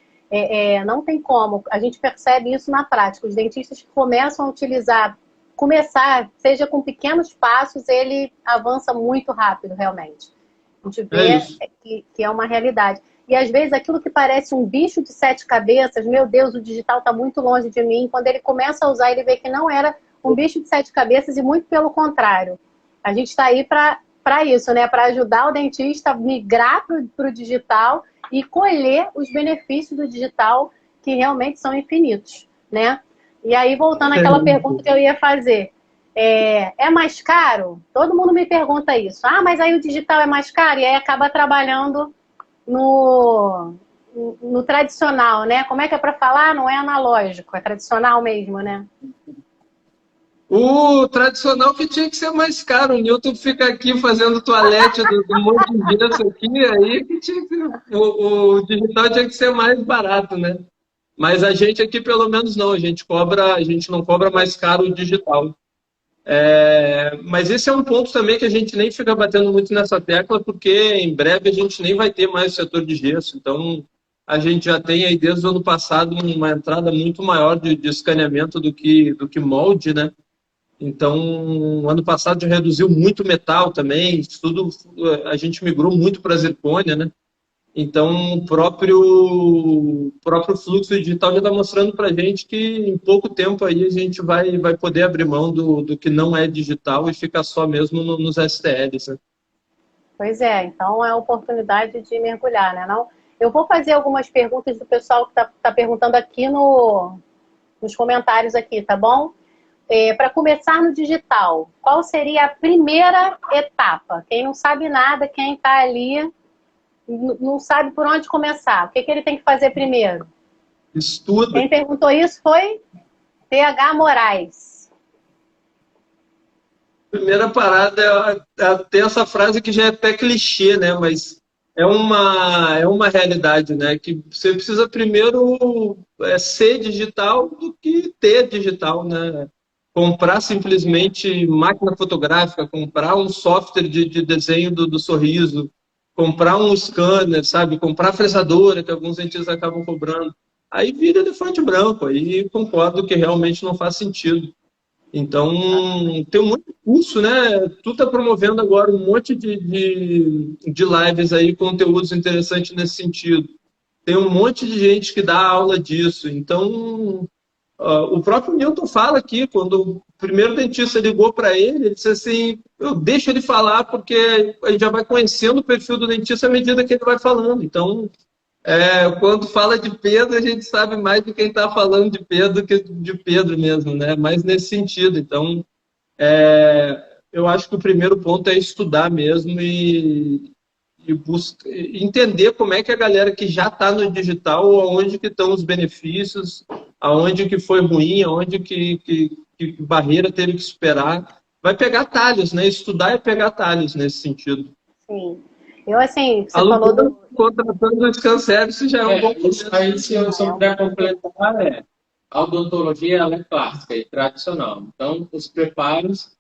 não tem como. A gente percebe isso na prática. Os dentistas que começam a começar, seja com pequenos passos, ele avança muito rápido, realmente. A gente vê que é uma realidade. E às vezes aquilo que parece um bicho de 7 cabeças, meu Deus, o digital está muito longe de mim. Quando ele começa a usar, ele vê que não era um bicho de 7 cabeças e muito pelo contrário. A gente está aí para isso, né? Para ajudar o dentista a migrar para o digital e colher os benefícios do digital, que realmente são infinitos, né? E aí, voltando àquela pergunta que eu ia fazer, é mais caro? Todo mundo me pergunta isso. Ah, mas aí o digital é mais caro? E aí acaba trabalhando no tradicional, né? Como é que é para falar? Não é analógico, é tradicional mesmo, né? O tradicional que tinha que ser mais caro. O Newton fica aqui fazendo toalete do monte de gesso aqui, aí que tinha que, o digital tinha que ser mais barato, né? Mas a gente aqui, pelo menos, não. A gente não cobra mais caro o digital. Mas esse é um ponto também que a gente nem fica batendo muito nessa tecla, porque em breve a gente nem vai ter mais o setor de gesso. Então, a gente já tem aí desde o ano passado uma entrada muito maior de escaneamento do que molde, né? Então, ano passado já reduziu muito metal também, tudo, a gente migrou muito para a zircônia, né? Então, o próprio fluxo digital já está mostrando para a gente que em pouco tempo aí a gente vai poder abrir mão do que não é digital e ficar só mesmo nos STLs, né? Pois é, então é a oportunidade de mergulhar, né? Não? Eu vou fazer algumas perguntas do pessoal que tá perguntando aqui nos comentários aqui, tá bom? Para começar no digital, qual seria a primeira etapa? Quem não sabe nada, quem está ali, não sabe por onde começar. O que ele tem que fazer primeiro? Estuda. Quem perguntou isso foi TH Moraes. Primeira parada tem essa frase que já é até clichê, né? Mas é uma realidade, né? Que você precisa primeiro ser digital do que ter digital, né? Comprar simplesmente máquina fotográfica, comprar um software de desenho do sorriso, comprar um scanner, sabe? Comprar fresadora, que alguns dentistas acabam cobrando. Aí vira elefante branco, aí concordo que realmente não faz sentido. Então, tem um monte de curso, né? Tu tá promovendo agora um monte de lives aí, conteúdos interessantes nesse sentido. Tem um monte de gente que dá aula disso. Então, o próprio Newton fala aqui, quando o primeiro dentista ligou para ele, ele disse assim, eu deixo ele falar porque a gente já vai conhecendo o perfil do dentista à medida que ele vai falando. Então, quando fala de Pedro, a gente sabe mais de quem está falando de Pedro que de Pedro mesmo, né? Mais nesse sentido. Então, eu acho que o primeiro ponto é estudar mesmo e entender como é que a galera que já está no digital, aonde que estão os benefícios, aonde que foi ruim, aonde que barreira teve que superar. Vai pegar atalhos, né? Estudar é pegar atalhos nesse sentido. Sim. Eu, assim, você falou do... Contratando os canceros, isso já é um bom começo. Aí, se eu puder completar, a odontologia ela é clássica e tradicional. Então, os preparos,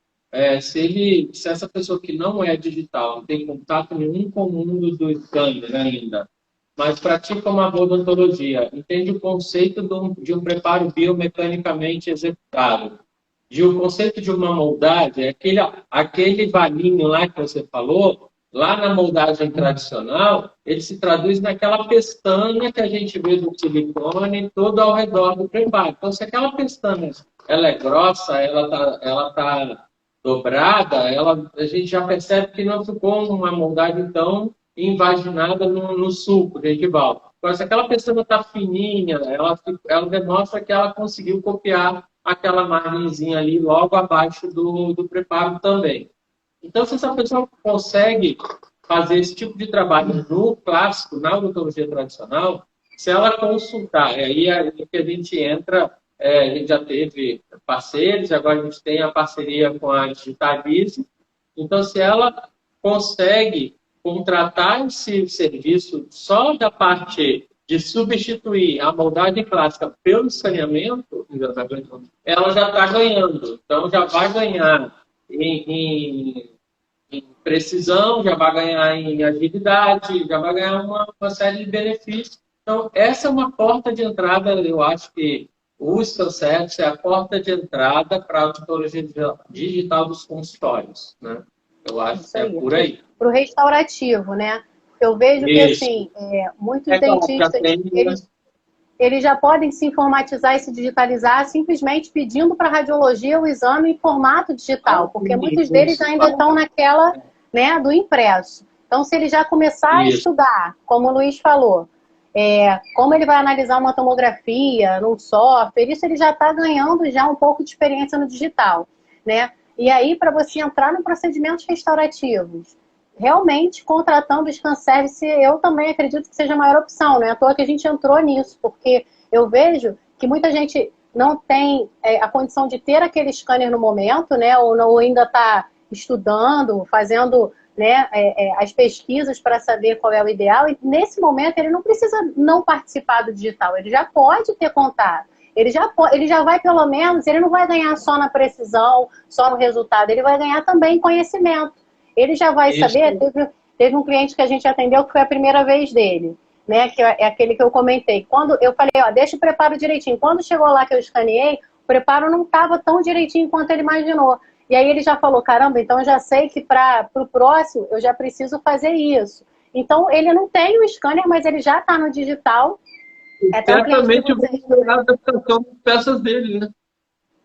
se essa pessoa que não é digital, não tem contato nenhum com o mundo do scanner ainda, mas pratica uma boa odontologia, entende o conceito de um preparo biomecanicamente executado, de o conceito de uma moldagem, aquele valinho lá que você falou, lá na moldagem tradicional, ele se traduz naquela pestana que a gente vê do silicone todo ao redor do preparo. Então, se aquela pestana ela é grossa, ela tá dobrada, a gente já percebe que não ficou uma moldagem tão invaginada no sulco gengival. Agora, se aquela pestana está fininha, ela demonstra que ela conseguiu copiar aquela margenzinha ali logo abaixo do preparo também. Então, se essa pessoa consegue fazer esse tipo de trabalho no clássico, na odontologia tradicional, se ela consultar, aí é que a gente entra, a gente já teve parceiros, agora a gente tem a parceria com a Digitalize. Então, se ela consegue contratar esse serviço só da parte de substituir a moldagem clássica pelo escaneamento, ela já está ganhando. Então, já vai ganhar em precisão, já vai ganhar em agilidade, já vai ganhar uma série de benefícios. Então, essa é uma porta de entrada, eu acho que o ScanCert é a porta de entrada para a auditoria digital dos consultórios, né? Eu acho que é por aí. Para o restaurativo, né? Eu vejo que, assim, muitos dentistas, eles já podem se informatizar e se digitalizar simplesmente pedindo para a radiologia o exame em formato digital, porque muitos deles ainda estão naquela, né, do impresso. Então, se ele já começar a estudar, como o Luiz falou, como ele vai analisar uma tomografia num software, isso ele já está ganhando já um pouco de experiência no digital, né? E aí, para você entrar no procedimentos restaurativos, realmente, contratando o ScanService, eu também acredito que seja a maior opção, não é à toa que a gente entrou nisso, porque eu vejo que muita gente não tem a condição de ter aquele scanner no momento, né, ou ainda está estudando, fazendo, né, as pesquisas para saber qual é o ideal, e nesse momento ele não precisa não participar do digital, ele já pode ter contato. Ele já vai, pelo menos, ele não vai ganhar só na precisão, só no resultado, ele vai ganhar também conhecimento. Ele já vai saber, teve um cliente que a gente atendeu que foi a primeira vez dele, né? Que é aquele que eu comentei. Quando eu falei, ó, deixa o preparo direitinho. Quando chegou lá que eu escaneei, o preparo não estava tão direitinho quanto ele imaginou. E aí ele já falou, caramba, então eu já sei que para o próximo eu já preciso fazer isso. Então ele não tem o scanner, mas ele já está no digital. Certamente vai melhorar a adaptação das peças dele, né?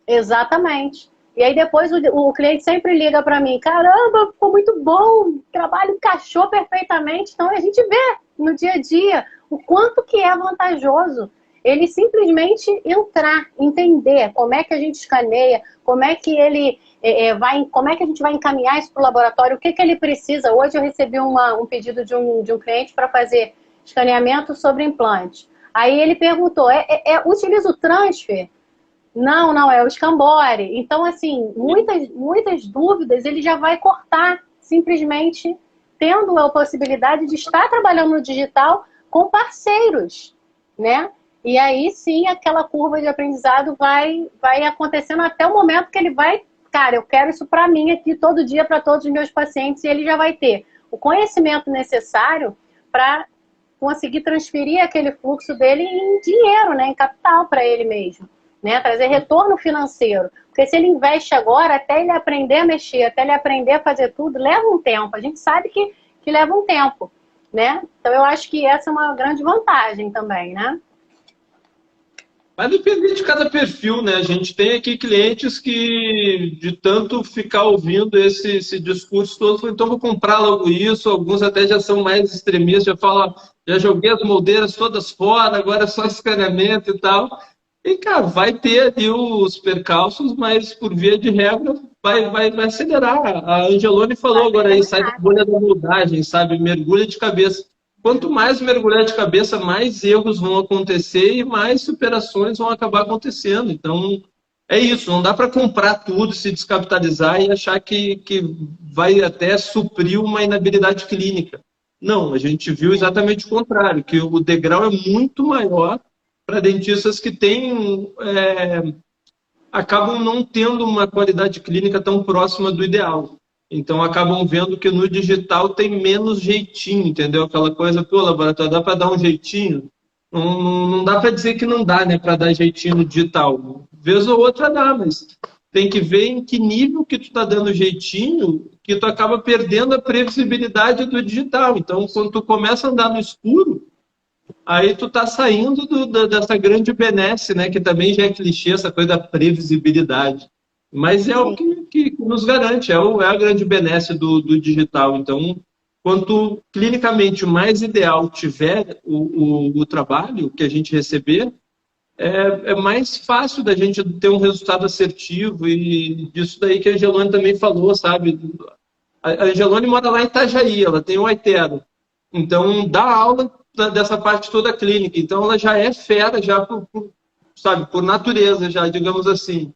Exatamente. E aí depois o cliente sempre liga para mim, caramba, ficou muito bom, o trabalho encaixou perfeitamente. Então a gente vê no dia a dia o quanto que é vantajoso ele simplesmente entrar, entender como é que a gente escaneia, como é que ele como é que a gente vai encaminhar isso para o laboratório, o que ele precisa. Hoje eu recebi um pedido de um cliente para fazer escaneamento sobre implante. Aí ele perguntou, utiliza o transfer? Não, é o Scambore. Então, assim, muitas dúvidas ele já vai cortar, simplesmente tendo a possibilidade de estar trabalhando no digital com parceiros, né? E aí, sim, aquela curva de aprendizado vai acontecendo até o momento que ele vai, cara, eu quero isso para mim aqui todo dia, para todos os meus pacientes, e ele já vai ter o conhecimento necessário para conseguir transferir aquele fluxo dele em dinheiro, né, em capital para ele mesmo, né, trazer retorno financeiro. Porque se ele investe agora, até ele aprender a mexer, até ele aprender a fazer tudo, leva um tempo. A gente sabe que leva um tempo, né? Então eu acho que essa é uma grande vantagem também, né? Vai depender de cada perfil, né? A gente tem aqui clientes que, de tanto ficar ouvindo esse discurso todo, então vou comprar logo isso. Alguns até já são mais extremistas, já falam, já joguei as moldeiras todas fora, agora é só escaneamento e tal. E, cara, vai ter ali os percalços, mas por via de regra vai acelerar. A Angelone falou agora aí, sai da bolha da moldagem, sabe? Mergulha de cabeça. Quanto mais mergulhar de cabeça, mais erros vão acontecer e mais superações vão acabar acontecendo. Então, é isso. Não dá para comprar tudo, se descapitalizar e achar que vai até suprir uma inabilidade clínica. Não, a gente viu exatamente o contrário, que o degrau é muito maior para dentistas que acabam não tendo uma qualidade clínica tão próxima do ideal. Então, acabam vendo que no digital tem menos jeitinho, entendeu? Aquela coisa, pô, laboratório, dá para dar um jeitinho? Não dá para dizer que não dá, né, para dar jeitinho no digital. Vez ou outra dá, mas tem que ver em que nível que tu está dando jeitinho, que tu acaba perdendo a previsibilidade do digital. Então, quando tu começa a andar no escuro, aí tu tá saindo dessa grande benesse, né, que também já é clichê, essa coisa da previsibilidade. Mas é o que nos garante, é a grande benesse do digital. Então, quanto clinicamente mais ideal tiver o trabalho que a gente receber, é mais fácil da gente ter um resultado assertivo, e disso daí que a Angelone também falou, sabe? A Angelone mora lá em Itajaí, ela tem um Aitero. Então, dá aula dessa parte toda clínica. Então, ela já é fera, já sabe, por natureza, já, digamos assim.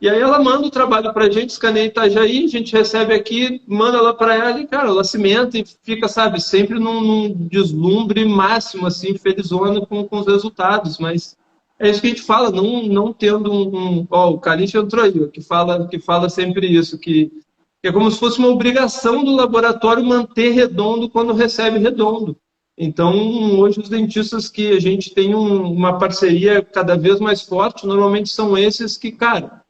E aí ela manda o trabalho para a gente, escaneia em Itajaí, a gente recebe aqui, manda lá para ela e, cara, ela cimenta e fica, sabe, sempre num deslumbre máximo, assim, felizona com os resultados. Mas é isso que a gente fala, não tendo Ó, o Calixto entrou aí, ó, que fala sempre isso, que é como se fosse uma obrigação do laboratório manter redondo quando recebe redondo. Então, hoje, os dentistas que a gente tem uma parceria cada vez mais forte, normalmente são esses que, cara,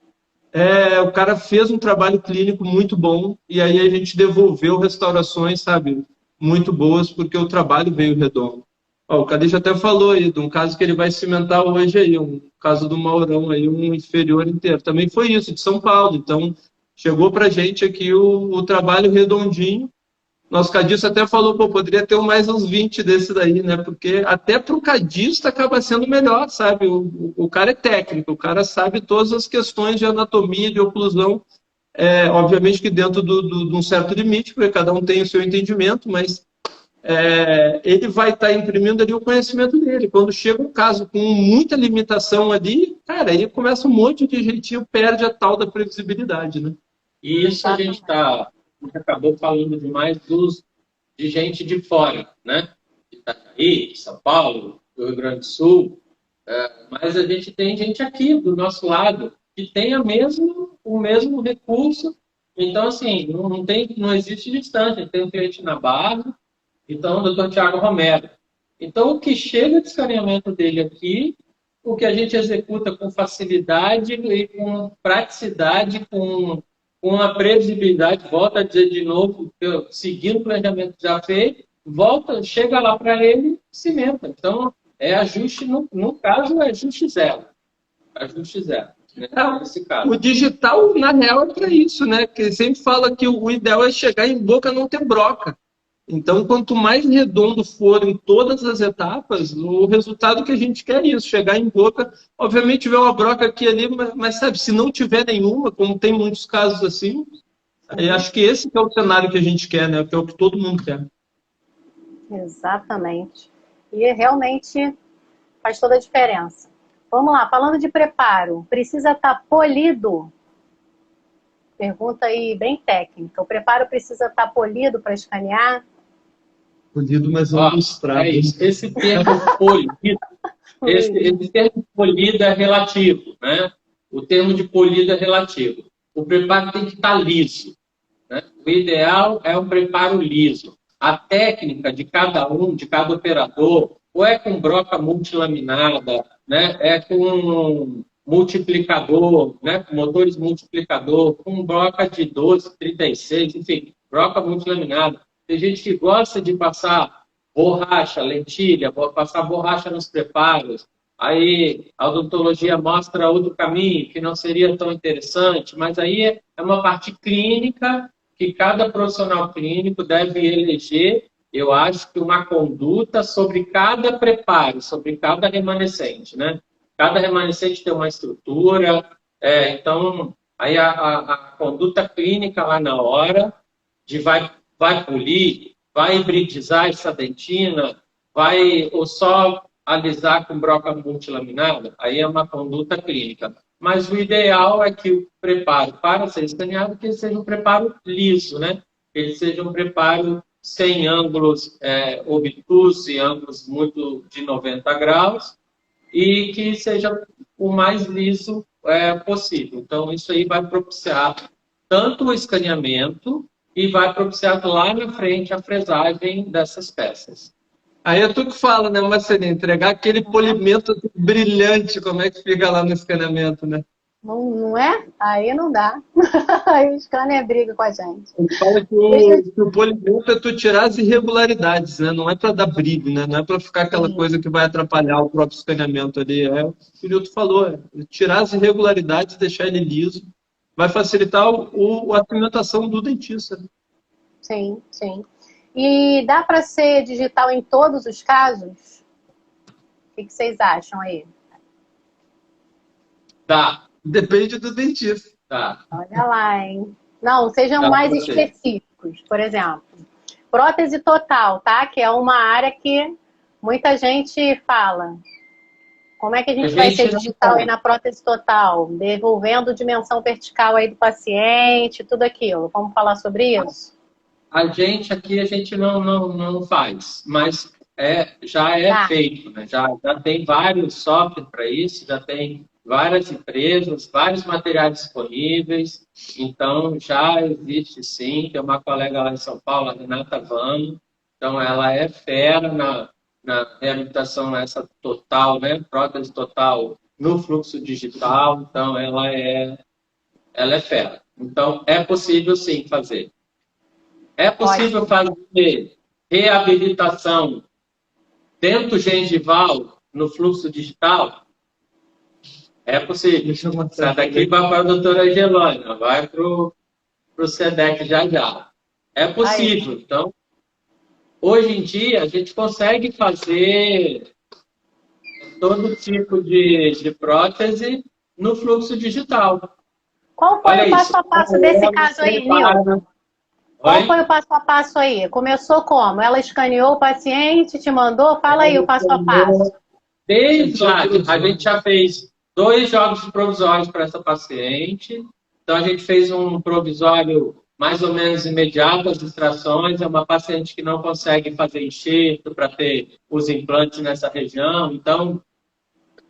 o cara fez um trabalho clínico muito bom e aí a gente devolveu restaurações, sabe, muito boas, porque o trabalho veio redondo. Ó, o Cadê até falou aí de um caso que ele vai cimentar hoje aí, um caso do Maurão aí, um inferior inteiro. Também foi isso, de São Paulo. Então, chegou pra gente aqui o trabalho redondinho. Nosso cadista até falou, pô, poderia ter mais uns 20 desse daí, né? Porque até para o cadista acaba sendo melhor, sabe? O cara é técnico, o cara sabe todas as questões de anatomia, de oclusão, obviamente que dentro de um certo limite, porque cada um tem o seu entendimento, mas ele vai estar imprimindo ali o conhecimento dele. Quando chega um caso com muita limitação ali, cara, aí começa um monte de jeitinho, perde a tal da previsibilidade, né? E isso a gente acabou falando demais de gente de fora, né? De Itajaí, de São Paulo, do Rio Grande do Sul, mas a gente tem gente aqui do nosso lado que tem o mesmo recurso. Então, assim, não existe distância. Tem um cliente na Barra, então o Dr. Tiago Romero. Então, o que chega de escaneamento dele aqui, o que a gente executa com facilidade e com praticidade, com a previsibilidade, volta a dizer de novo, seguindo o planejamento já feito, chega lá para ele, cimenta. Então, ajuste, no caso, é ajuste zero. Ajuste zero. Né? Nesse caso. O digital, na real, é para isso, né? Porque sempre fala que o ideal é chegar em boca não ter broca. Então, quanto mais redondo for em todas as etapas, o resultado que a gente quer é isso, chegar em boca. Obviamente, tiver uma broca aqui e ali, mas sabe, se não tiver nenhuma, como tem muitos casos assim, acho que esse que é o cenário que a gente quer, né? Que é o que todo mundo quer. Exatamente. E realmente faz toda a diferença. Vamos lá, falando de preparo, precisa estar polido? Pergunta aí bem técnica. O preparo precisa estar polido para escanear? Polido, mas não ilustrado. Esse termo polido, esse termo polido é relativo, né? O termo de polido é relativo. O preparo tem que estar liso, né? O ideal é um preparo liso. A técnica de cada operador, ou é com broca multilaminada, né? É com multiplicador, né? Com motores multiplicador, com broca de 12, 36, enfim, broca multilaminada. Tem gente que gosta de passar borracha, lentilha, passar borracha nos preparos. Aí a odontologia mostra outro caminho que não seria tão interessante, mas aí é uma parte clínica que cada profissional clínico deve eleger, eu acho que uma conduta sobre cada preparo, sobre cada remanescente, né? Cada remanescente tem uma estrutura, então aí a conduta clínica lá na hora de vai polir, vai hibridizar essa dentina, ou só alisar com broca multilaminada, aí é uma conduta clínica. Mas o ideal é que o preparo para ser escaneado, que ele seja um preparo liso, né? Que ele seja um preparo sem ângulos obtusos e ângulos muito de 90 graus e que seja o mais liso possível. Então, isso aí vai propiciar tanto o escaneamento e vai propiciar lá na frente a fresagem dessas peças. Aí é tu que fala, né, Marcelinho? Entregar aquele polimento brilhante, como é que fica lá no escaneamento, né? Não é? Aí não dá. Aí o scanner briga com a gente. Fala que o polimento é tu tirar as irregularidades, né? Não é para dar brilho, né? Não é para ficar aquela coisa que vai atrapalhar o próprio escaneamento ali. O que o tu falou, tirar as irregularidades, deixar ele liso, vai facilitar a pigmentação do dentista. Sim, sim. E dá para ser digital em todos os casos? O que vocês acham aí? Dá. Depende do dentista. Tá. Olha lá, hein? Não, sejam mais específicos. médicos, por exemplo. Prótese total, tá? Que é uma área que muita gente fala. Como é que a gente vai ser digital aí na prótese total? Devolvendo dimensão vertical aí do paciente, tudo aquilo. Vamos falar sobre isso? A gente não faz, mas já é feito, né? Já tem vários softwares para isso, já tem várias empresas, vários materiais disponíveis, então já existe sim. Tem uma colega lá em São Paulo, a Renata Vano, então ela é fera na reabilitação essa total, né? Prótese total no fluxo digital, então ela é fera. Então é possível sim fazer. É possível fazer reabilitação dentro gengival no fluxo digital? É possível. Sai daqui vai para a doutora Angelônia, vai para o SEDEC já. É possível. Então, hoje em dia, a gente consegue fazer todo tipo de prótese no fluxo digital. Qual foi o passo a passo desse caso aí, Nilton? Qual foi o passo a passo aí? Começou como? Ela escaneou o paciente, te mandou? Fala aí o passo a passo. Desde lá, a gente já fez 2 jogos provisórios para essa paciente. Então, a gente fez um provisório mais ou menos imediato, as extrações. É uma paciente que não consegue fazer enxerto para ter os implantes nessa região. Então,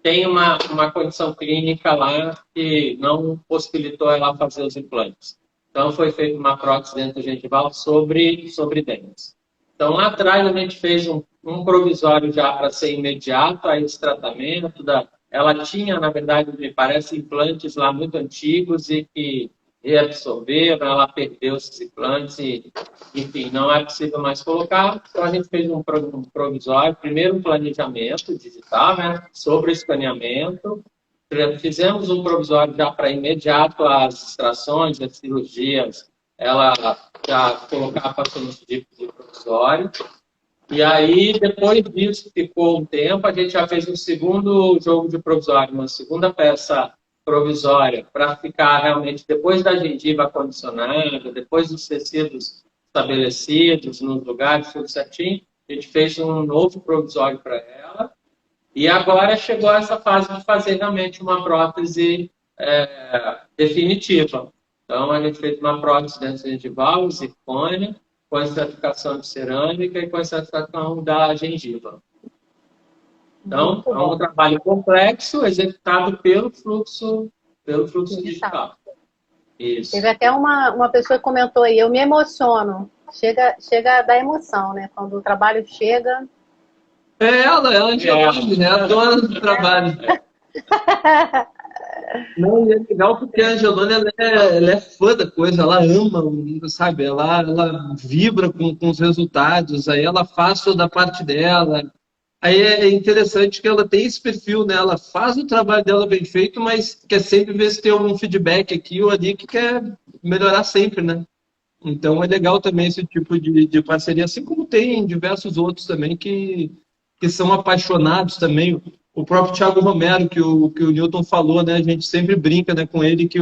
tem uma condição clínica lá que não possibilitou ela fazer os implantes. Então, foi feita uma prótese dentro gengival sobre dentes. Então, lá atrás, a gente fez um provisório já para ser imediato a esse tratamento. Ela tinha, na verdade, me parece, implantes lá muito antigos e que reabsorveram, ela perdeu esses implantes e, enfim, não é possível mais colocar. Então, a gente fez um provisório, primeiro um planejamento digital, né, sobre escaneamento. Fizemos um provisório já para imediato as extrações, as cirurgias, ela já colocar a paciente de provisório. E aí, depois disso, ficou um tempo, a gente já fez um segundo jogo de provisório, uma segunda peça provisória, para ficar realmente, depois da gengiva acondicionada, depois dos tecidos estabelecidos nos lugares, tudo certinho, a gente fez um novo provisório para ela. E agora chegou essa fase de fazer realmente uma prótese definitiva. Então, a gente fez uma prótese dentro gengival, zircônia, com a estratificação de cerâmica e com a estratificação da gengiva. Então, é um trabalho complexo, executado pelo fluxo digital. Isso. Teve até uma pessoa que comentou aí, eu me emociono. Chega a dar emoção, né? Quando o trabalho chega... Ela é a dona do trabalho. Não, é legal porque a Angelone ela é fã da coisa, ela ama, sabe? Ela vibra com os resultados, aí ela faz toda a parte dela. Aí é interessante que ela tem esse perfil, né? Ela faz o trabalho dela bem feito, mas quer sempre ver se tem algum feedback aqui ou ali que quer melhorar sempre, né? Então é legal também esse tipo de parceria, assim como tem diversos outros também que são apaixonados também. O próprio Thiago Romero, que o Newton falou, né? A gente sempre brinca, né, com ele que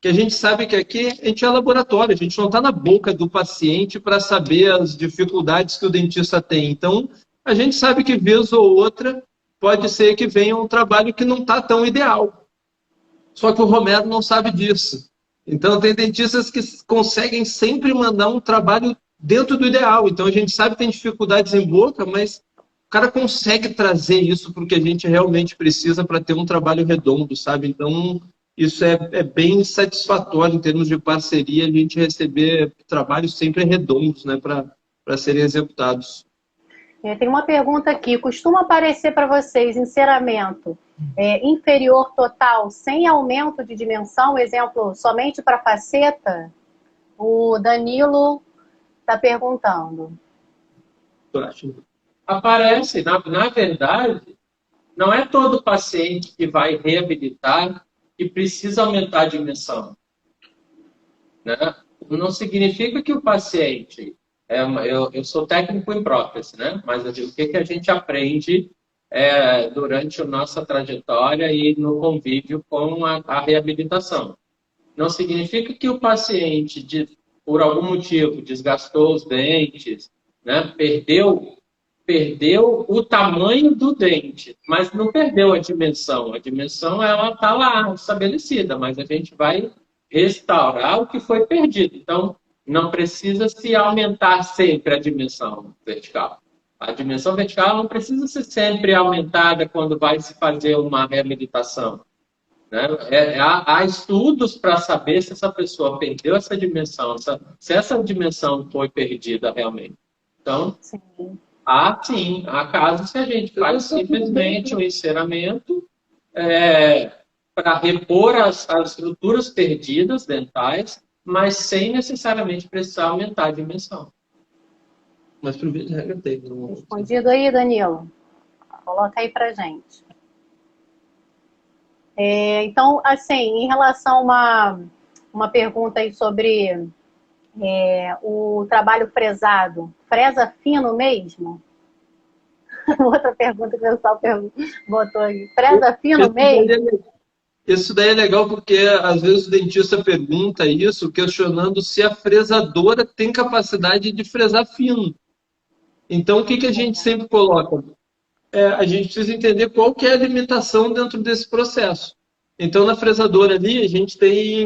a gente sabe que aqui a gente é laboratório, a gente não está na boca do paciente para saber as dificuldades que o dentista tem. Então, a gente sabe que vez ou outra pode ser que venha um trabalho que não está tão ideal. Só que o Romero não sabe disso. Então, tem dentistas que conseguem sempre mandar um trabalho dentro do ideal. Então, a gente sabe que tem dificuldades em boca, mas o cara consegue trazer isso para o que a gente realmente precisa para ter um trabalho redondo, sabe? Então, isso é bem satisfatório em termos de parceria, a gente receber trabalhos sempre redondos, né, para serem executados. Tem uma pergunta aqui. Costuma aparecer para vocês enceramento inferior total sem aumento de dimensão? Exemplo, somente para faceta? O Danilo está perguntando. Aparece, na verdade, não é todo paciente que vai reabilitar que precisa aumentar a dimensão. Né? Não significa que o paciente... eu sou técnico em prótese, né? Mas o que a gente aprende durante a nossa trajetória e no convívio com a reabilitação. Não significa que o paciente por algum motivo, desgastou os dentes, né? Perdeu o tamanho do dente, mas não perdeu a dimensão. A dimensão ela está lá estabelecida, mas a gente vai restaurar o que foi perdido. Então, não precisa se aumentar sempre a dimensão vertical. A dimensão vertical não precisa ser sempre aumentada quando vai se fazer uma reabilitação. Né? Há estudos para saber se essa pessoa perdeu essa dimensão, se essa dimensão foi perdida realmente. Então, Sim. há casos que a gente faz simplesmente um enceramento para repor as estruturas perdidas dentais, mas sem necessariamente precisar aumentar a dimensão. Mas por via de regra tem. Respondido aí, Danilo? Coloca aí pra gente. Então, assim, em relação a uma pergunta aí sobre o trabalho fresado, fresa fino mesmo? Outra pergunta que o pessoal botou aí. Fresa fino mesmo? Isso daí é legal porque às vezes o dentista pergunta isso, questionando se a fresadora tem capacidade de fresar fino. Então, o que a gente sempre coloca? A gente precisa entender qual que é a limitação dentro desse processo. Então, na fresadora ali, a gente tem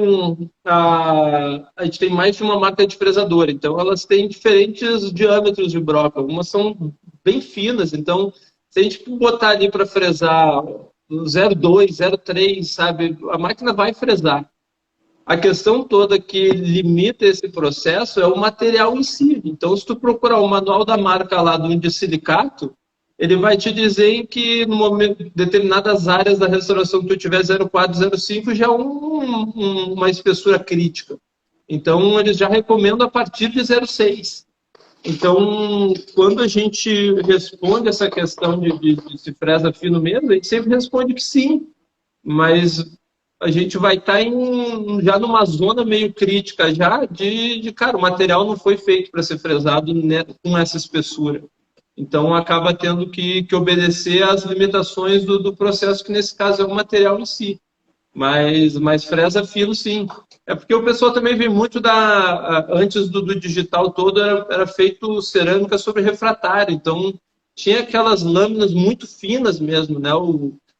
mais de uma marca de fresadora. Então, elas têm diferentes diâmetros de broca. Algumas são bem finas. Então, se a gente botar ali para fresar 0,2, 0,3, sabe? A máquina vai fresar. A questão toda que limita esse processo é o material em si. Então, se tu procurar o manual da marca lá do silicato, ele vai te dizer que no momento, determinadas áreas da restauração que tu tiver 0,4, 0,5 já é uma espessura crítica. Então, eles já recomendam a partir de 0,6. Então, quando a gente responde essa questão de se fresa fino mesmo, a gente sempre responde que sim, mas a gente vai estar já numa zona meio crítica já cara, o material não foi feito para ser fresado, né, com essa espessura. Então, acaba tendo que obedecer às limitações do processo, que nesse caso é o material em si. Mas fresa fino, sim. É porque o pessoal também vê muito antes do digital todo, era feito cerâmica sobre refratário. Então, tinha aquelas lâminas muito finas mesmo, né?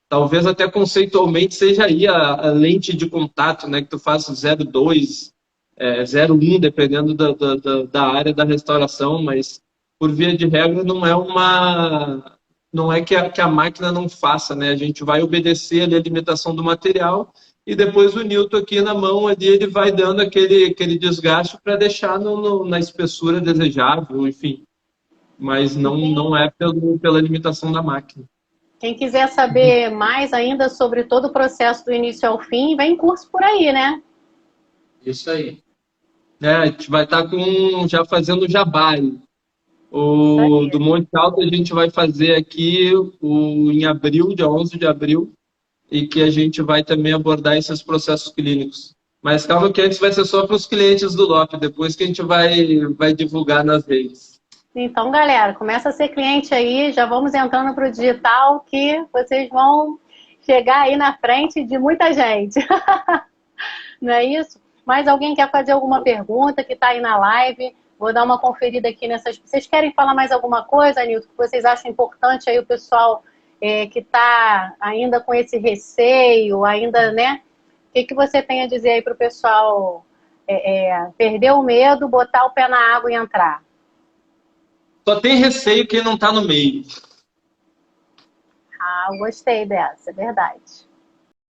Talvez até conceitualmente seja aí a lente de contato, né? Que tu faz 0,2, 0,1, dependendo da área da restauração, mas por via de regra não é que a máquina não faça, né? A gente vai obedecer ali a limitação do material e depois o Newton aqui na mão ali, ele vai dando aquele desgaste para deixar na espessura desejável, enfim. Mas não é pela limitação da máquina. Quem quiser saber mais ainda sobre todo o processo do início ao fim, vem curso por aí, né? Isso aí. A gente vai estar já fazendo jabá. Do Monte Alto a gente vai fazer aqui em abril, dia 11 de abril, e que a gente vai também abordar esses processos clínicos. Mas calma que antes vai ser só para os clientes do LOP, depois que a gente vai divulgar nas redes. Então, galera, começa a ser cliente aí, já vamos entrando para o digital, que vocês vão chegar aí na frente de muita gente. Não é isso? Mais alguém quer fazer alguma pergunta que está aí na live? Vou dar uma conferida aqui nessas... Vocês querem falar mais alguma coisa, Nilton, que vocês acham importante aí o pessoal que está ainda com esse receio, ainda, né? O que você tem a dizer aí para o pessoal perder o medo, botar o pé na água e entrar? Só tem receio quem não está no meio. Ah, eu gostei dessa, é verdade.